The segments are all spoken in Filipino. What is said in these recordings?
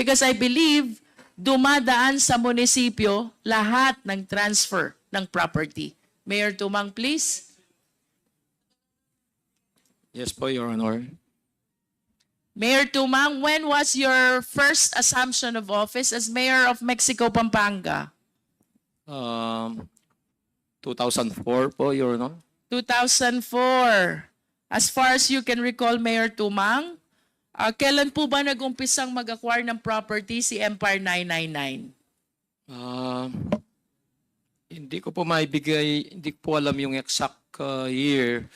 Because I believe dumadaan sa munisipyo lahat ng transfer ng property. Mayor Tumang, please. Yes po, Your Honor. Mayor Tumang, when was your first assumption of office as Mayor of Mexico, Pampanga? 2004 po, Your Honor. 2004. As far as you can recall, Mayor Tumang, kailan po ba nag-umpisang mag-acquire ng property si Empire 999? Hindi ko po maibigay, hindi ko po alam yung exact year,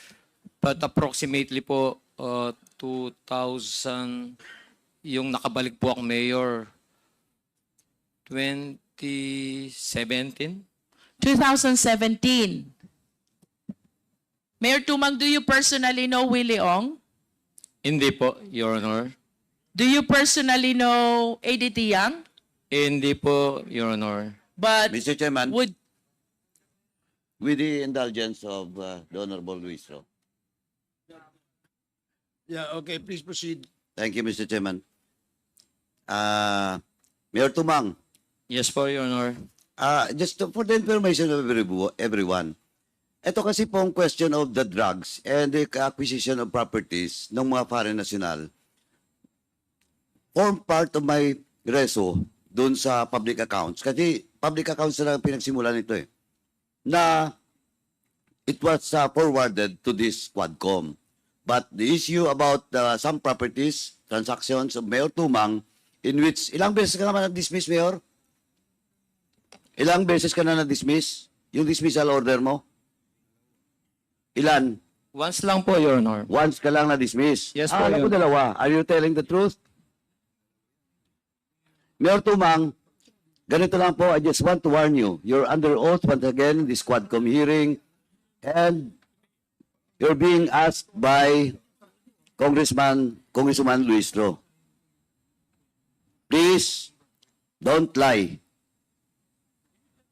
but approximately po 2000, yung nakabalik po akong mayor, 2017. 2017. Mayor Tumang, do you personally know Willie Ong? Hindi po, Your Honor. Do you personally know ADT Yang? Hindi po, Your Honor. But Mr. Chairman, would with the indulgence of the Honorable Luis Ro. Yeah, okay, please proceed. Thank you, Mr. Chairman. Mayor Tumang, Yes po, Your Honor. for the information of everyone, ito kasi pong question of the drugs and the acquisition of properties ng mga foreign national form part of my reso dun sa public accounts. Kasi public accounts na lang pinagsimulan nito eh. Na it was forwarded to this Quadcom. But the issue about some properties, transactions of Mayor Tumang, in which, ilang beses ka naman na-dismiss, Mayor? Ilang beses ka na na-dismiss? Yung dismissal order mo? Ilan? Once lang po, Your Honor. Once ka lang na-dismiss? Yes po, alam ko Your- dalawa. Are you telling the truth? Mayor Tumang, ganito lang po, I just want to warn you. You're under oath once again in this Quadcom hearing and you're being asked by Congressman Luis Ro. Please, don't lie.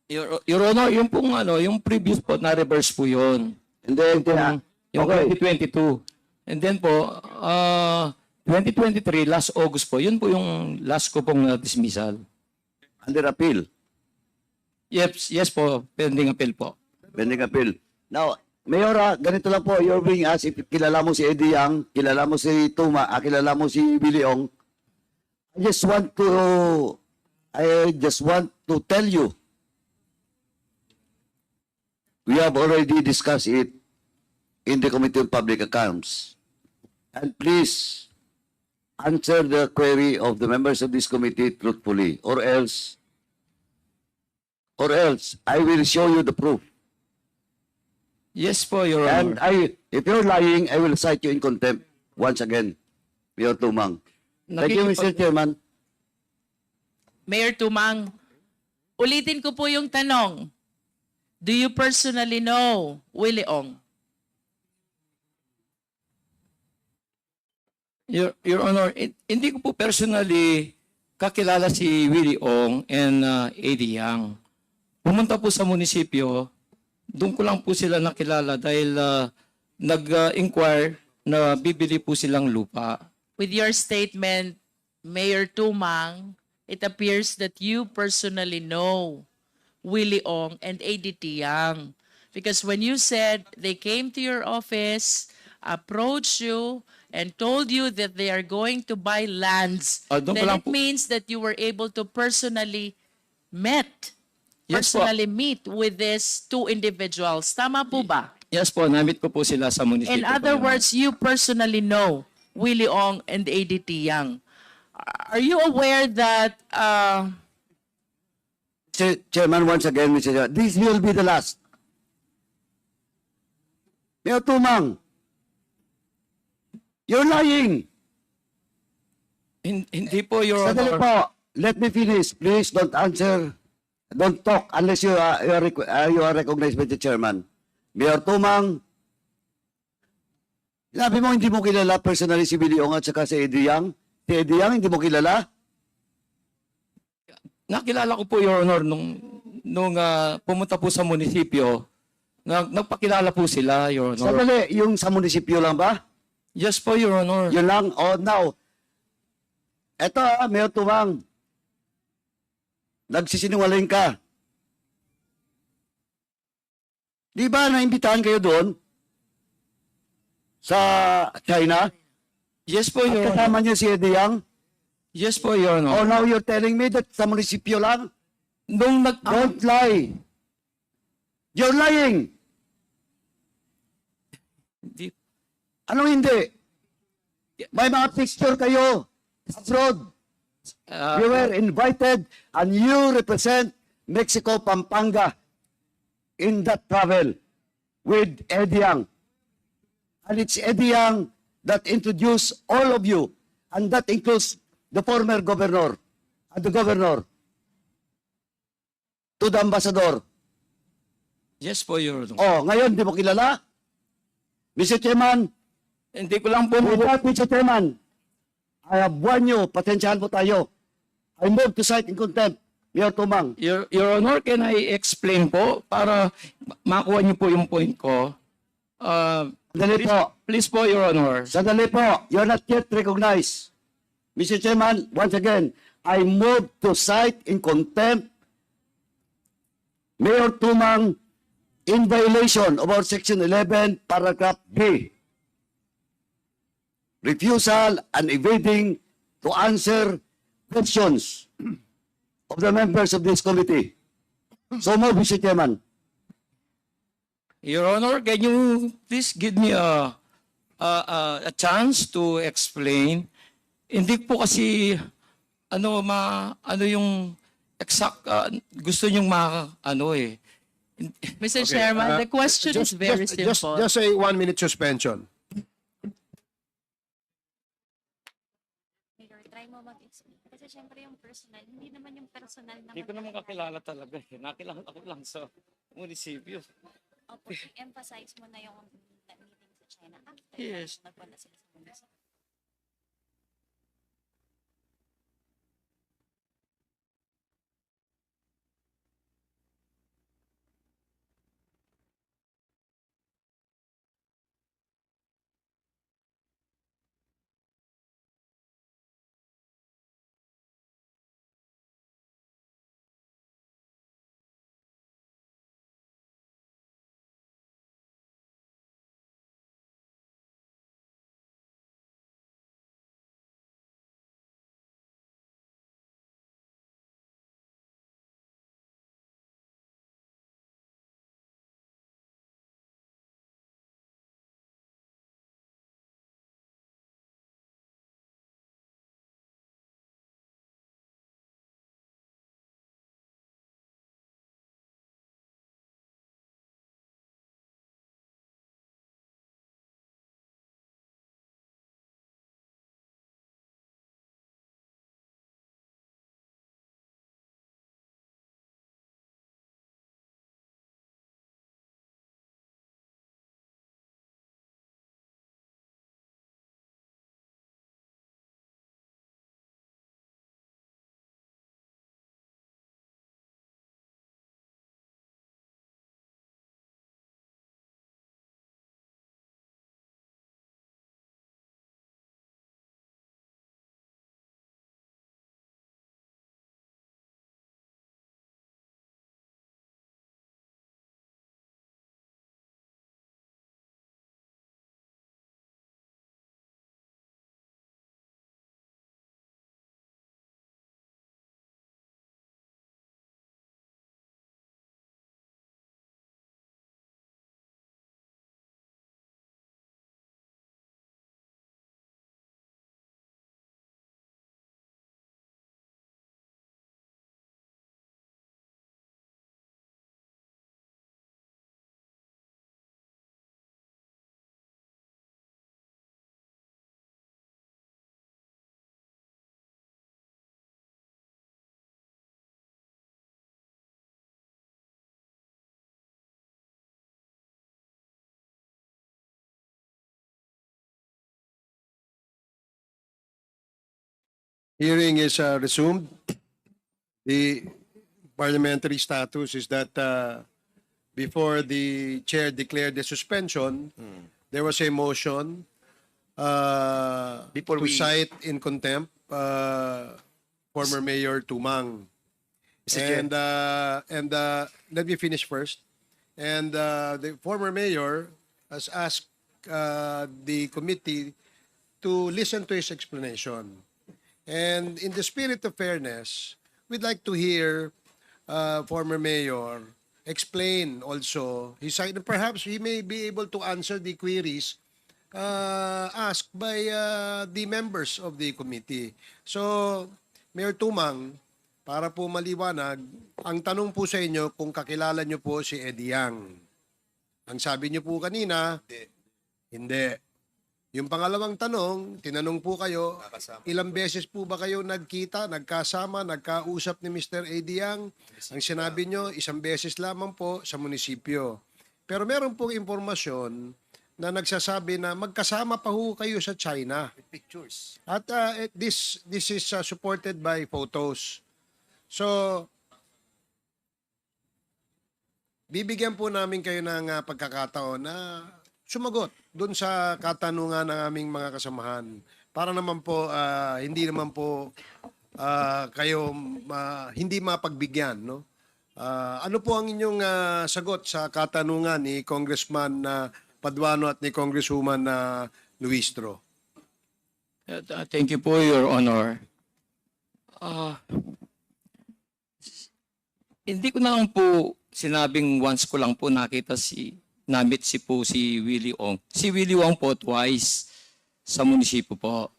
Your Honor, yung pong yung previous po, na-reverse po yun. And then, Yung okay. 2022. And then po, 2023, last August po, yun po yung last ko pong dismissal. Under appeal. Yes po, pending appeal po. Pending appeal. Now, Mayor, ganito lang po, you're being asked if kilala mo si Eddie Yang, kilala mo si Tuma, kilala mo si Billy Ong. I just want to tell you, we have already discussed it in the Committee on Public Accounts. And please answer the query of the members of this committee truthfully, or else I will show you the proof. Yes po, Your And Honor. if you're lying, I will cite you in contempt once again, Mayor Tumang. Thank you, Mr. Chairman. Mayor Tumang, ulitin ko po yung tanong. Do you personally know Willie Ong? Your Honor, hindi ko po personally kakilala si Willie Ong and Eddie Yang. Pumunta po sa munisipyo, doon ko lang po sila nakilala dahil nag-inquire na bibili po silang lupa. With your statement, Mayor Tumang, it appears that you personally know Willie Ong and ADT Yang. Because when you said they came to your office, approached you, and told you that they are going to buy lands, Doon ko then lang it po- means that you were able to personally meet Yes po. with these two individuals. Tama po ba? Yes po, namit ko po sila sa munisipyo. In po, other Your Honor. words, you personally know Willie Ong and ADT Yang. Are you aware that Chairman, once again, Mr. Chairman, this will be the last. Mayor Tumang, you're lying. Hindi po, Your Sandali Honor. po. Let me finish. Please don't answer. Don't talk unless you are recognized by the chairman. Mayor Tumang, sinabi mo hindi mo kilala personally si Billy Ong at saka si Eddie Yang. Si Eddie Yang, hindi mo kilala? Nakilala ko po, Your Honor, nung pumunta po sa munisipyo, nagpakilala po sila, Your Honor. Sandali, yung sa munisipyo lang ba? Yes po, Your Honor. Yun lang? Oh, now, Eto Mayor Tumang. Nagsisinungaling ka. Di ba naimbitahan kayo doon? Sa China? Yes po, At Your Honor. kasama niyo si Eddie Yang? Yes po, Your Honor. Oh, now you're telling me that sa munisipyo lang? Nung Don't lie. You're lying. Hindi. Anong hindi? May mga picture kayo abroad. You were invited and you represent Mexico, Pampanga in that travel with Eddie Yang. And it's Eddie Yang that introduced all of you, and that includes the former governor and the governor to the ambassador. Yes po, Your Honor. Oh, ngayon, di mo kilala? Mr. Chairman, Hindi ko lang po with that, Mr. Chairman, I have warned you, pasensyahan po tayo. I move to cite in contempt, Mayor Tumang. Your Honor, can I explain po para makuha niyo po yung point ko? Sandali po. Please po, Your Honor. Sandali po. You're not yet recognized. Mr. Chairman, once again, I move to cite in contempt Mayor Tumang in violation of our Section 11, Paragraph B. Refusal and evading to answer questions of the members of this committee. So move, Mr. Chairman. Your Honor, can you please give me a chance to explain? Hindi po kasi ano yung exact gusto niyong Mr. Chairman, the question is very simple. Just a 1-minute suspension. Mayor, try mo mag-explain. Kasi syempre yung personal, hindi naman yung personal na Hindi ko naman kakilala talaga. Nakilala ko lang sa munisipyo. Opo, emphasize mo na yung meeting sa China after Yes. nagpunta sila sa munisipyo. Hearing is resumed. The parliamentary status is that before the chair declared the suspension, there was a motion Before to we- cite in contempt former Mayor Tumang. And let me finish first. And the former mayor has asked the committee to listen to his explanation. And in the spirit of fairness, we'd like to hear former mayor explain also his side. Perhaps he may be able to answer the queries asked by the members of the committee. So, Mayor Tumang, para po maliwanag, ang tanong po sa inyo kung kakilala nyo po si Eddie Yang. Ang sabi nyo po kanina, hindi. Yung pangalawang tanong, tinanong po kayo, ilang beses po ba kayo nagkita, nagkasama, nagkausap ni Mr. Eddie Yang? Ang sinabi nyo, isang beses lamang po sa munisipyo. Pero meron pong impormasyon na nagsasabi na magkasama pa ho kayo sa China. Pictures. At this is supported by photos. So, bibigyan po namin kayo ng pagkakataon na sumagot dun sa katanungan ng aming mga kasamahan. Para naman po, hindi naman po kayo hindi mapagbigyan. No? Ano po ang inyong sagot sa katanungan ni Congressman Paduano at ni Congresswoman Luistro? Thank you po, Your Honor. Hindi ko na lang po sinabing once ko lang po nakita namit si Willie Ong. Si Willie Ong po twice sa munisipyo po.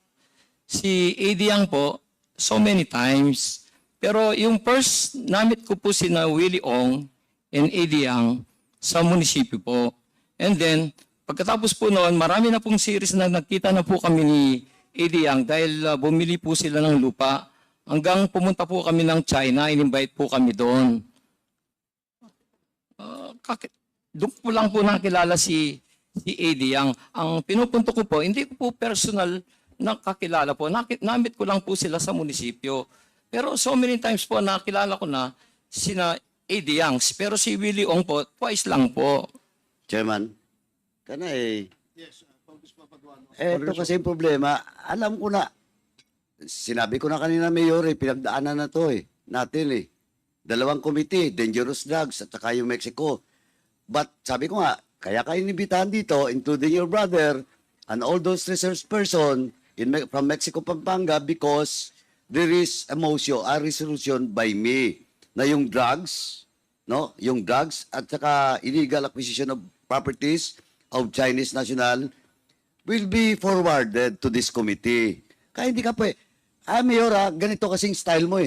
Si Eddie Yang po, so many times. Pero yung first namit ko po si Willie Ong and Eddie Yang sa munisipyo po. And then, pagkatapos po noon, marami na pong series na nagkita na po kami ni Eddie Yang dahil bumili po sila ng lupa. Hanggang pumunta po kami ng China, in-invite po kami doon. Doon po lang po nakilala si Eddie Yang. Ang pinupunto ko po, hindi ko po personal na kakilala po. Namit ko lang po sila sa munisipyo. Pero so many times po nakilala ko na sina Eddie Yang. Pero si Willie Ong po, twice lang po. Chairman, ito kasi yung problema. Alam ko na, sinabi ko na kanina, Mayor, pinagdaanan na to natin Dalawang committee, dangerous drugs at saka yung Mexico. But sabi ko nga, kaya kayo inibitahan dito, including your brother and all those research person from Mexico, Pampanga, because there is a resolution by me na yung drugs, yung drugs at saka illegal acquisition of properties of Chinese national will be forwarded to this committee. Kaya hindi ka po Mayor, ganito kasing style mo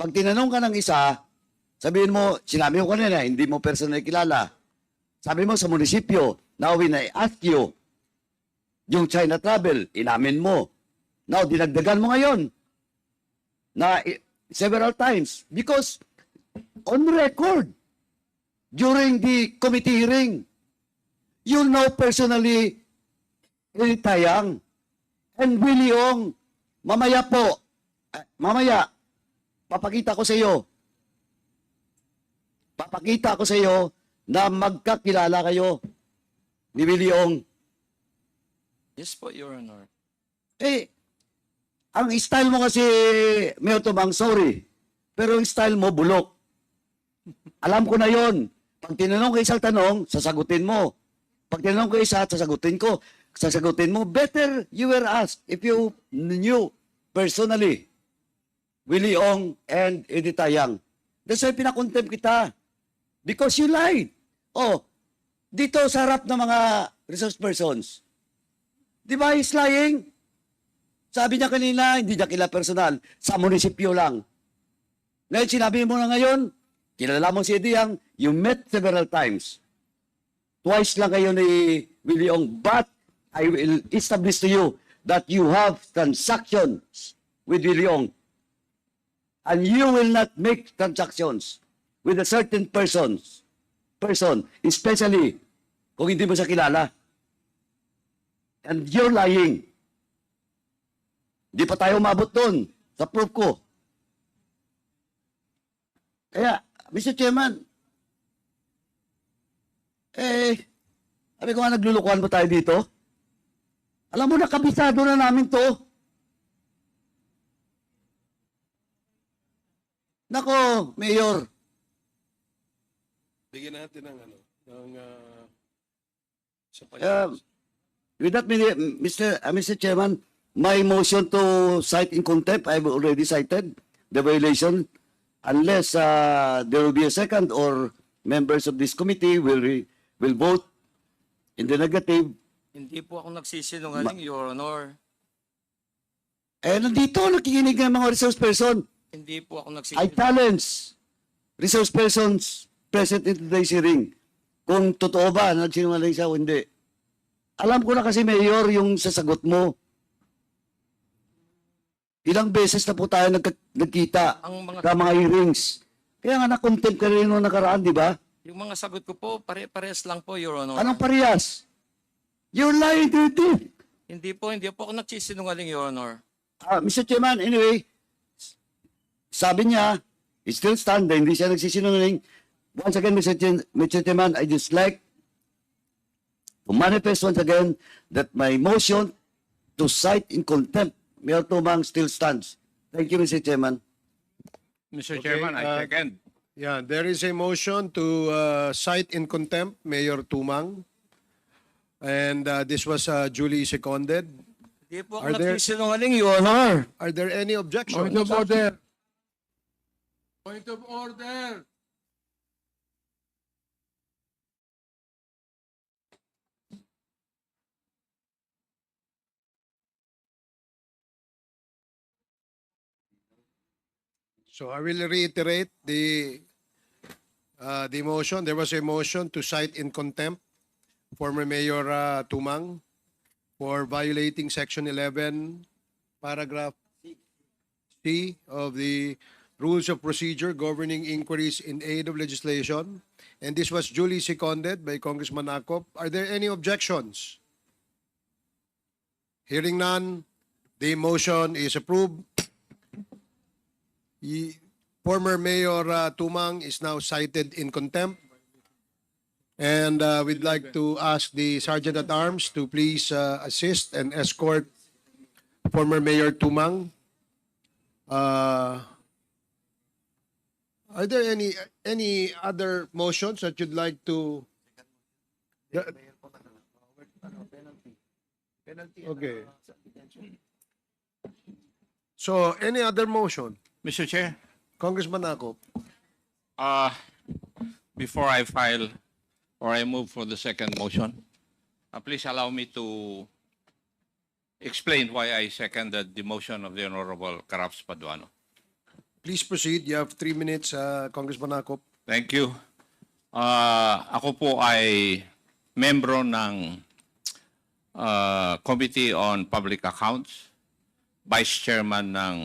Pag tinanong ka ng isa, sabihin mo, sinabi ko kanina, hindi mo personal kilala. Sabi mo sa munisipyo, now when I ask you, yung China travel, inamin mo. Now, dinagdagan mo ngayon na several times because on record, during the committee hearing, you know personally Eddie Yang and Willie Ong. Mamaya po, papakita ko sa iyo na magkakilala kayo ni Willie Ong. Yes po, Your Honor. Ang style mo kasi, Mayor Tumang, sorry, pero ang style mo, bulok. Alam ko na yon. Pag tinanong ko isang tanong, sasagutin mo. Pag tinanong ko isa, sasagutin mo. Better you were asked if you knew personally Willie Ong and Eddie Yang. That's why pinakontempt kita. Because you lied. Dito sa harap ng mga resource persons. Di ba he's lying? Sabi niya kanina, hindi niya kilala personal. Sa munisipyo lang. Ngayon, sinabi mo na ngayon, kilala mo si Eddie Yang, you met several times. Twice lang kayo ni Willie Ong. But I will establish to you that you have transactions with Willie Ong. And you will not make transactions with a certain person, especially kung hindi mo siya kilala. And you're lying. Di pa tayo umabot doon sa proof ko. Kaya, Mr. Chairman, sabi ko nga, naglulukuhan mo tayo dito. Alam mo na, kabisado na namin to. Nako, Mayor. Bigyan natin ng ano, ng sa With that, Mr. Chairman, my motion to cite in contempt, I've already cited the violation. Unless there will be a second or members of this committee will vote in the negative. Hindi po ako nagsisinungaling, Your Honor. Nandito, nakikinig ng mga resource person. Hindi po ako I nagsisinungaling. challenge resource persons present in today's hearing kung totoo ba na nagsinungaling siya o hindi. Alam ko na kasi, Mayor, yung sasagot mo. Ilang beses na po tayo nagkita sa mga hearings. Kaya nga na-contempt ka rin nung nakaraan, di ba? Yung mga sagot ko po, pare-pares lang po, Your Honor. Anong parehas? You're lying to your teeth. Hindi po ako nagsisinungaling, Your Honor. Mr. Chairman, anyway, sabi niya, it still stand, hindi siya nagsisinungaling. Once again, Mr. Chairman, I just like to manifest once again that my motion to cite in contempt Mayor Tumang still stands. Thank you, Mr. Chairman. Mr. Okay, Chairman, I second. Yeah, there is a motion to cite in contempt Mayor Tumang. And this was duly seconded. Hindi po Are ako there- nagsisinungaling, Your Honor. Are there any objections? Point of order. Point of order. So I will reiterate the motion. There was a motion to cite in contempt former Mayor Tumang for violating Section 11, Paragraph C of the Rules of Procedure governing inquiries in aid of legislation. And this was duly seconded by Congressman Akop. Are there any objections? Hearing none, the motion is approved. Former Mayor Tumang is now cited in contempt. And we'd like to ask the Sergeant at Arms to please assist and escort former Mayor Tumang. Are there any other motions that you'd like to? Okay. So any other motion? Mr. Chair, Congressman Akop. before I file or I move for the second motion, please allow me to explain why I seconded the motion of the Honorable Caraps Paduano. Please proceed. You have 3 minutes, Congressman Akop. Thank you. Ako po ay membro ng Committee on Public Accounts, Vice Chairman ng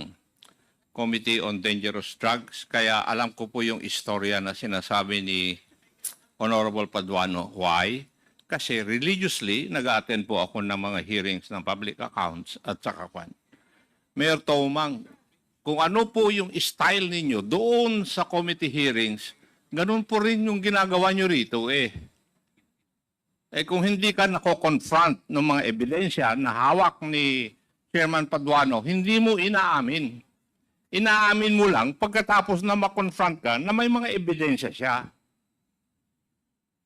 Committee on Dangerous Drugs, kaya alam ko po yung istorya na sinasabi ni Honorable Paduano. Why? Kasi religiously, nag-attend po ako ng mga hearings ng public accounts at saka kwan. Mayor Tumang, kung ano po yung style ninyo doon sa committee hearings, ganun po rin yung ginagawa nyo rito eh. Kung hindi ka nako-confront ng mga ebidensya na hawak ni Chairman Paduano, hindi mo inaamin. Inaamin mo lang pagkatapos na ma-confront ka na may mga ebidensya siya.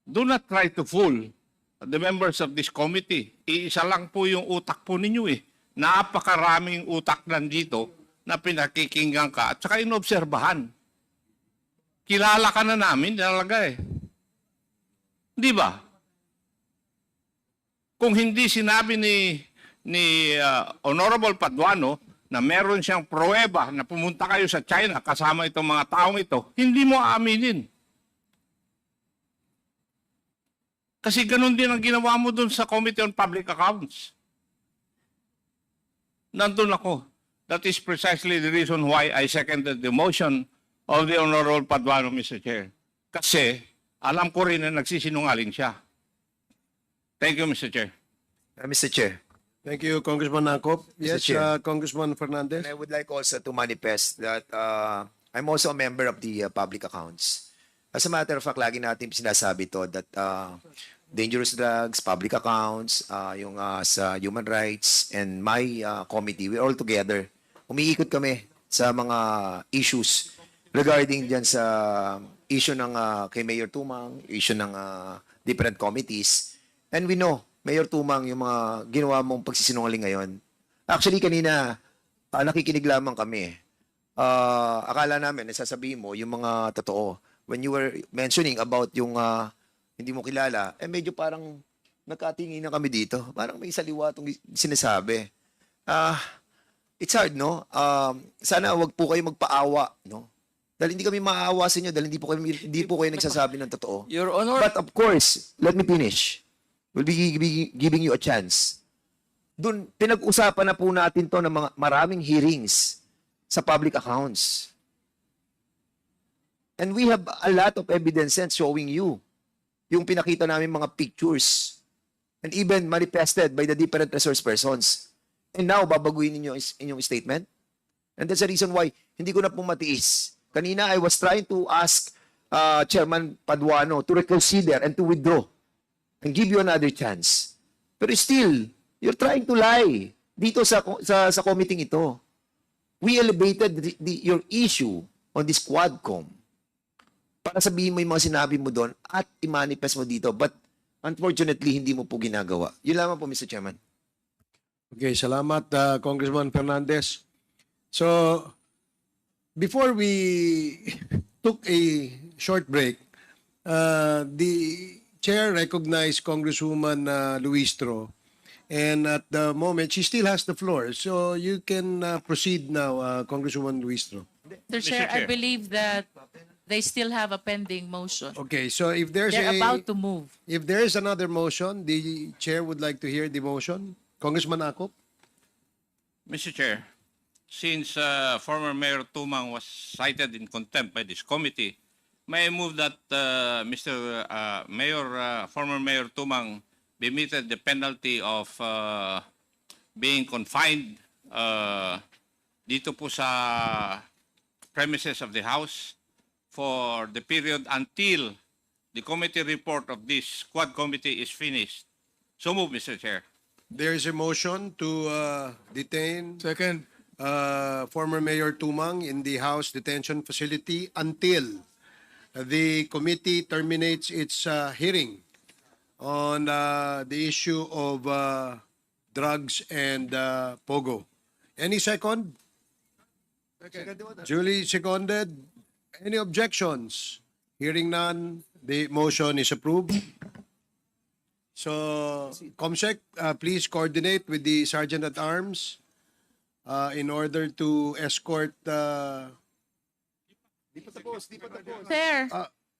Do not try to fool the members of this committee. Iisa lang po yung utak po ninyo eh. Napakaraming utak nandito na pinakikinggan ka at saka inobserbahan. Kilala ka na namin talaga eh. Di ba? Kung hindi sinabi ni Honorable Paduano na meron siyang pruweba na pumunta kayo sa China kasama itong mga taong ito, hindi mo aaminin. Kasi ganun din ang ginawa mo dun sa Committee on Public Accounts. Nandun ako. That is precisely the reason why I seconded the motion of the Honorable Paduano, Mr. Chair. Kasi alam ko rin na nagsisinungaling siya. Thank you, Mr. Chair. Mr. Chair, Thank you, Congressman Akop. Yes, Chair. Congressman Fernandez. and I would like also to manifest that I'm also a member of the public accounts. As a matter of fact, lagi natin sinasabi to that dangerous drugs, public accounts, yung sa human rights, and my committee, we're all together. Umiikot kami sa mga issues regarding dyan sa issue ng kay Mayor Tumang, issue ng different committees. And we know, Mayor Tumang, yung mga ginawa mong pagsisinungaling ngayon. Actually, kanina, nakikinig lamang kami. Akala namin, nasasabihin mo yung mga totoo. When you were mentioning about yung hindi mo kilala, medyo parang nagkatingin na kami dito. Parang may saliwa itong sinasabi. It's hard, no? Sana wag po kayo magpaawa, no? Dahil hindi kami maaawa sa inyo, dahil hindi po kayo nagsasabi ng totoo. Your Honor, But of course, let me finish. We'll be giving you a chance. Doon, pinag-usapan na po natin to ng mga maraming hearings sa public accounts. And we have a lot of evidences showing you yung pinakita namin mga pictures and even manifested by the different resource persons. And now, babaguhin ninyo inyong statement? And that's the reason why hindi ko na po matiis. Kanina, I was trying to ask Chairman Paduano to reconsider and to withdraw and give you another chance. Pero still, you're trying to lie dito sa committee ito. We elevated your issue on this Quadcom para sabihin mo yung mga sinabi mo doon at i-manifest mo dito. But unfortunately, hindi mo po ginagawa. Yun lamang po, Mr. Chairman. Okay, salamat, Congressman Fernandez. So, before we took a short break, the chair recognized Congresswoman Luistro, and at the moment, she still has the floor. So, you can proceed now, Congresswoman Luistro. Mr. Chair, I Chair. believe that they still have a pending motion. Okay, so if there's They're about to move. if there is another motion, the chair would like to hear the motion. Congressman Akop? Mr. Chair, since former Mayor Tumang was cited in contempt by this committee, may I move that former Mayor Tumang be meted the penalty of being confined dito po sa premises of the House for the period until the committee report of this Quad Committee is finished. So move, Mr. Chair. There is a motion to detain former Mayor Tumang in the House detention facility until the committee terminates its hearing on the issue of drugs and POGO. Any second? Duly seconded. Any objections? Hearing none, the motion is approved. So, Comsec, please coordinate with the Sergeant at Arms in order to escort. Sir,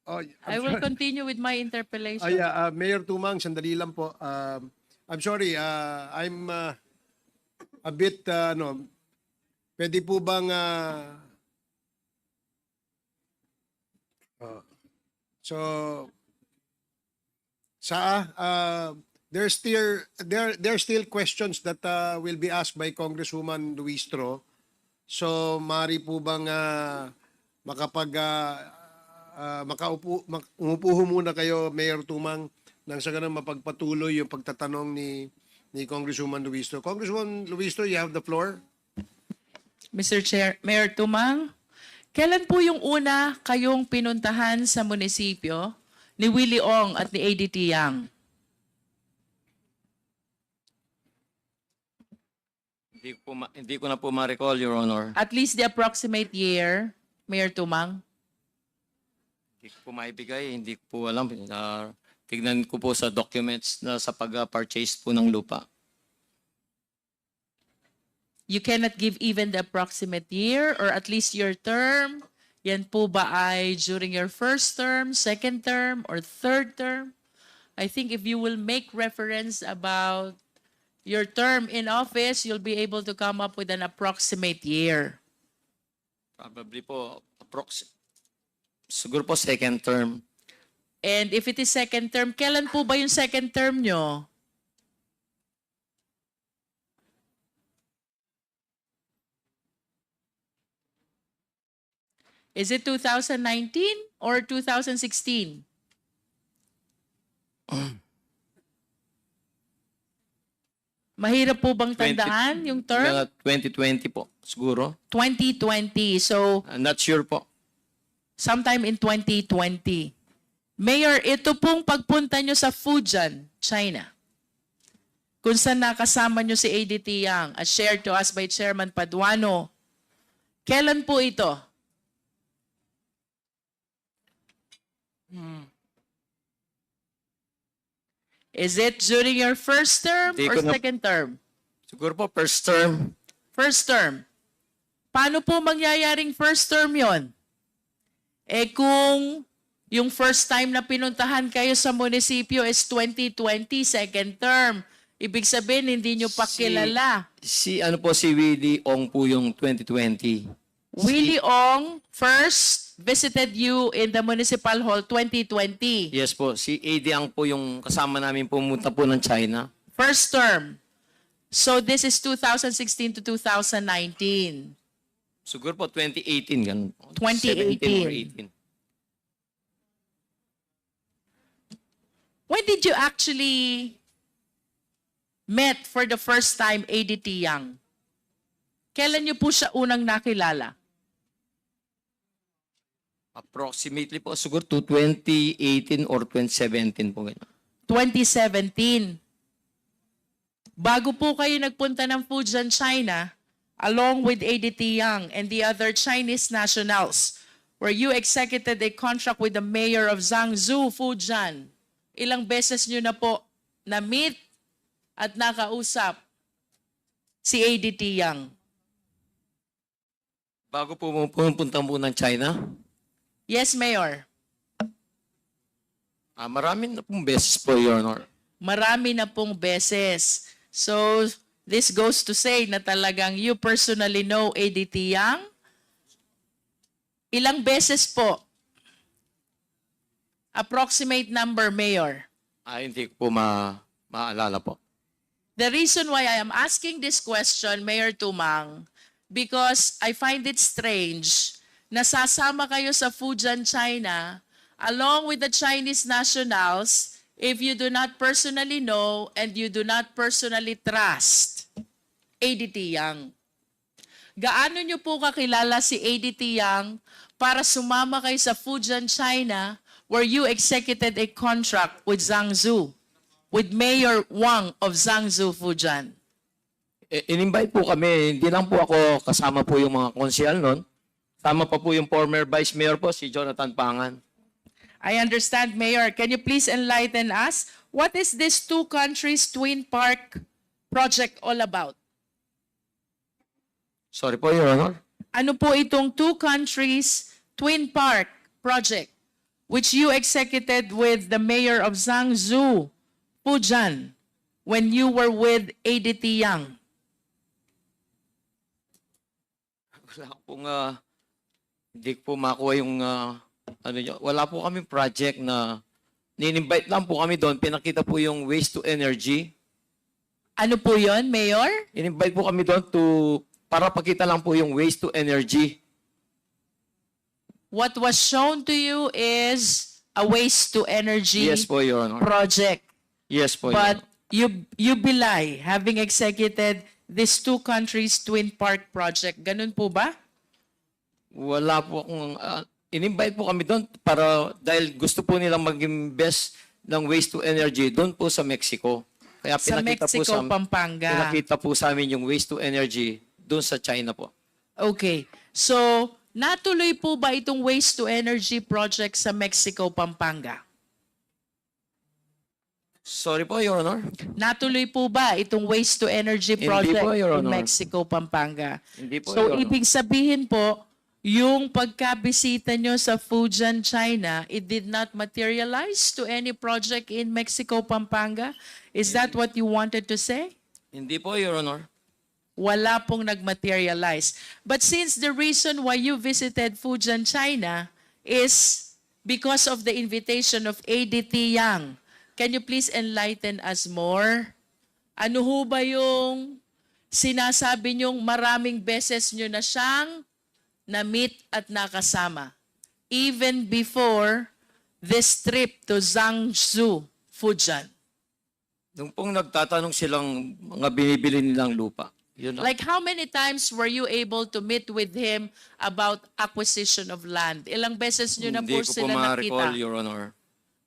Oh, I will continue with my interpellation. yeah, Mayor Tumang, sandali lang po. I'm sorry, I'm a bit, pwede po bang, so, there's still questions that will be asked by Congresswoman Luistro. So, mari po bang umupo ho muna kayo, Mayor Tumang, nang sa ganun mapagpatuloy yung pagtatanong ni Congresswoman Luistro. Congresswoman Luistro, you have the floor. Mr. Chair, Mayor Tumang, kailan po yung una kayong pinuntahan sa munisipyo ni Willie Ong at ni ADT Yang? hindi ko na po ma-recall, Your Honor. At least the approximate year, Mayor Tumang? Hindi ko po maibigay, hindi ko po alam. Tignan ko po sa documents na sa pag-purchase po ng lupa. You cannot give even the approximate year or at least your term? Yan po ba ay during your first term, second term, or third term? I think if you will make reference about your term in office, you'll be able to come up with an approximate year. Probably po, siguro po second term. And if it is second term, kailan po ba yung second term nyo? Is it 2019 or 2016? Mahirap po bang tandaan yung term? Mga 2020 po, siguro. 2020. So, I'm not sure po. sometime in 2020. Mayor, ito pong pagpunta nyo sa Fujian, China, kung saan nakasama nyo si ADT Yang, as shared to us by Chairman Paduano. Kailan po ito? Is it during your first term Hindi or ko na- second term? Siguro po first term. First term. Paano po mangyayaring first term yon? Eh kung yung first time na pinuntahan kayo sa munisipyo is 2020, second term, ibig sabihin hindi nyo pa kilala. Si Willie Ong po yung 2020. Willie Ong first visited you in the Municipal Hall 2020. Yes po, si AD Ang po yung kasama namin pumunta po ng China. First term. So this is 2016 to 2019. Siguro po 2018 ganun po. 2018. 17 or 18. When did you actually met for the first time ADT Yang? Kailan niyo po siya unang nakilala? Approximately po siguro to 2018 or 2017 po ganun. 2017. Bago po kayo nagpunta ng Fujian, China, along with ADT Yang and the other Chinese nationals, where you executed a contract with the mayor of Zhangzhou, Fujian. Ilang beses nyo na po na-meet at nakausap si ADT Yang? Bago po pumunta po ng China, Yes, Mayor. marami na pong beses po, Your Honor. Marami na pong beses. So, this goes to say na talagang you personally know ADT Yang. Ilang beses po? Approximate number, Mayor. Hindi ko po maalala po. The reason why I am asking this question, Mayor Tumang, because I find it strange na sasama kayo sa Fujian, China, along with the Chinese nationals, if you do not personally know and you do not personally trust ADT Yang. Gaano nyo po kakilala si ADT Yang para sumama kayo sa Fujian, China, where you executed a contract with Zhangzhou, with Mayor Wang of Zhangzhou, Fujian? In-invite po kami, hindi lang po ako kasama po yung mga konsyal nun. Tama pa po yung former Vice Mayor po, si Jonathan Pangan. I understand, Mayor. Can you please enlighten us? What is this two countries twin park project all about? Sorry po, Your Honor. Ano po itong two countries twin park project which you executed with the mayor of Zhangzhou, Fujian, when you were with ADT Yang? Wala pong, hindi ko po makuha yung, wala po kaming project na, nin-invite lang po kami doon, pinakita po yung waste to energy. Ano po yon, Mayor? In-invite po kami doon para pakita lang po yung waste to energy. What was shown to you is a waste to energy Yes po, Your Honor. project. Yes po, Your But Honor. you belie having executed these two countries twin park project. Ganun po ba? Wala po akong, in-invite po kami doon dahil gusto po nilang mag-invest ng waste to energy doon po sa Mexico. Kaya Sa Mexico, Pampanga. pinakita po sa amin yung waste to energy doon sa China po. Okay. So, natuloy po ba itong waste to energy project sa Mexico, Pampanga? Sorry po, Your Honor. Natuloy po ba itong waste to energy Hindi project po, Your in Honor. Mexico, Pampanga? Hindi po, So, Your Honor. ibig sabihin po, yung pagkabisita nyo sa Fujian, China, it did not materialize to any project in Mexico, Pampanga? Is that what you wanted to say? Hindi po, Your Honor. Wala pong nag-materialize. But since the reason why you visited Fujian, China is because of the invitation of ADT Yang, can you please enlighten us more? Ano ho ba yung sinasabi niyong maraming beses nyo na siyang na-meet at nakasama? Even before this trip to Zhangzhou, Fujian. Nung pong nagtatanong silang mga binibili nilang lupa, Yun lang. Like how many times were you able to meet with him about acquisition of land? Ilang beses nyo na Hindi po ko po sila ma-recall, nakita? Your Honor.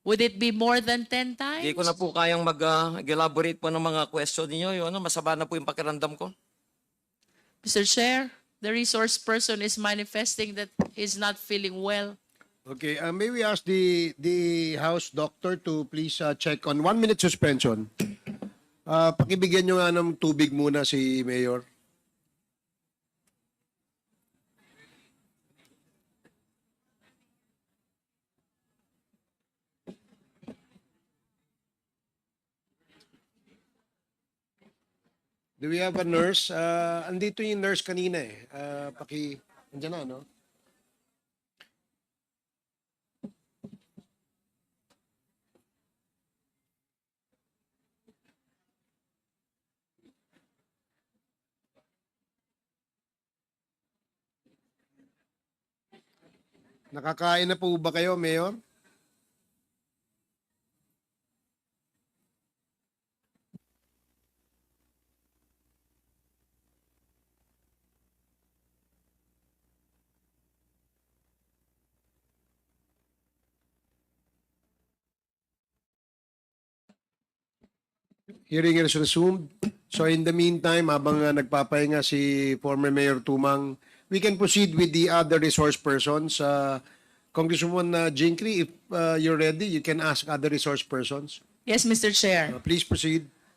Would it be more than 10 times? Hindi ko na po kayang mag-elaborate po ng mga question niyo. Your Honor, masama na po yung pakiramdam ko. Mr. Chair, the resource person is manifesting that he's not feeling well. Okay, may we ask the House Doctor to please check on 1-minute suspension. Pakibigyan nyo nga ng tubig muna si Mayor. Do we have a nurse? Andito yung nurse kanina eh. Andyan na, no? Nakakain na po ba kayo, Mayor? Hearing is resumed. So in the meantime, habang nagpapahinga si former Mayor Tumang, we can proceed with the other resource persons. Congresswoman Jinkri, if you're ready, you can ask other resource persons. Yes, Mr. Chair. Please proceed.